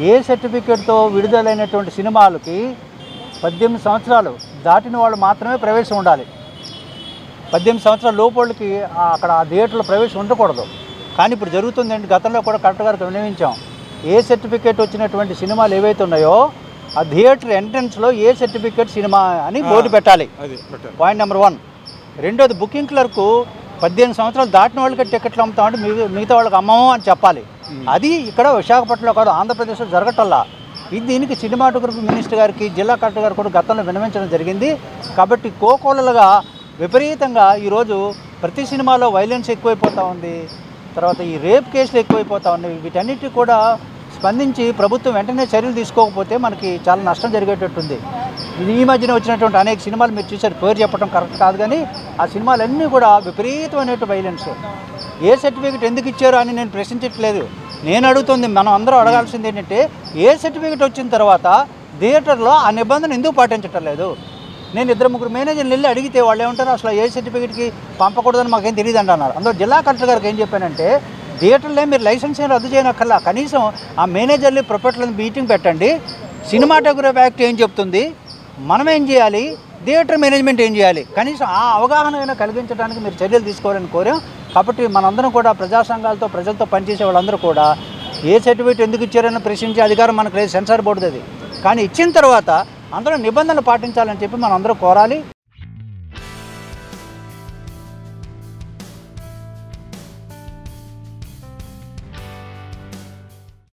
ఏ సర్టిఫికేట్తో విడుదలైనటువంటి సినిమాలకి 18 సంవత్సరాలు దాటిన వాళ్ళు మాత్రమే ప్రవేశం ఉండాలి. 18 సంవత్సరాల లోపలికి అక్కడ ఆ థియేటర్లో ప్రవేశం ఉండకూడదు. కానీ ఇప్పుడు జరుగుతుందండి, గతంలో కూడా కలెక్టర్ గారికి విన్నవించాం. ఏ సర్టిఫికేట్ వచ్చినటువంటి సినిమాలు ఏవైతే ఉన్నాయో ఆ థియేటర్ ఎంట్రన్స్లో ఏ సర్టిఫికేట్ సినిమా అని బోర్డు పెట్టాలి. Point number 1. రెండోది, బుకింగ్ క్లర్కు 18 సంవత్సరాలు దాటిన వాళ్ళకి టికెట్లు అమ్ముతామంటే మిగతా వాళ్ళకి అమ్మము అని చెప్పాలి. అది ఇక్కడ విశాఖపట్నంలో కాదు, ఆంధ్రప్రదేశ్లో జరగటల్లా. దీనికి సినిమాటోగ్రఫీ మినిస్టర్ గారికి, జిల్లా కలెక్టర్ గారు కూడా గతంలో విన్నవించడం జరిగింది. కాబట్టి కోకోలలుగా విపరీతంగా ఈరోజు ప్రతి సినిమాలో వైలెన్స్ ఎక్కువైపోతూ ఉంది, తర్వాత ఈ రేప్ కేసులు ఎక్కువైపోతూ ఉన్నాయి. వీటన్నిటి కూడా స్పందించి ప్రభుత్వం వెంటనే చర్యలు తీసుకోకపోతే మనకి చాలా నష్టం జరిగేటట్టుంది. ఈ మధ్యన వచ్చినటువంటి అనేక సినిమాలు మీరు చూసారు, పేరు చెప్పడం కరెక్ట్ కాదు, కానీ ఆ సినిమాలన్నీ కూడా విపరీతమైనటువంటి వైలెన్స్. ఏ సర్టిఫికేట్ ఎందుకు ఇచ్చారో అని నేను ప్రశ్నించట్లేదు. నేను అడుగుతుంది, మనం అందరూ అడగాల్సింది ఏంటంటే, ఏ సర్టిఫికేట్ వచ్చిన తర్వాత థియేటర్లో ఆ నిబంధన ఎందుకు పాటించటం లేదు? నేను 2-3 మేనేజర్లు వెళ్ళి అడిగితే వాళ్ళు ఏమంటారు, అసలు ఏ సర్టిఫికేట్కి పంపకూడదని మాకేం తెలియదు అంటున్నారు. అందులో జిల్లా కలెక్టర్ గారికి ఏం చెప్పానంటే, థియేటర్లో మీరు లైసెన్స్ ఏం రద్దు చేయనక్కర్లా, కనీసం ఆ మేనేజర్లు ప్రొపరేటర్లను మీటింగ్ పెట్టండి. సినిమాటోగ్రఫీ యాక్ట్ ఏం చెప్తుంది, మనం ఏం చేయాలి, థియేటర్ మేనేజ్మెంట్ ఏం చేయాలి, కనీసం ఆ అవగాహన కలిగించడానికి మీరు చర్యలు తీసుకోవాలని కోరాం. కాబట్టి మనందరం కూడా ప్రజా సంఘాలతో, ప్రజలతో పనిచేసే వాళ్ళందరూ కూడా ఏ సర్టిఫికేట్ ఎందుకు ఇచ్చారని ప్రశ్నించే అధికారం మనకు లేదు, సెన్సార్ బోర్డుది. కానీ ఇచ్చిన తర్వాత అందరూ నిబంధనలు పాటించాలని చెప్పి మనం అందరూ కోరాలి.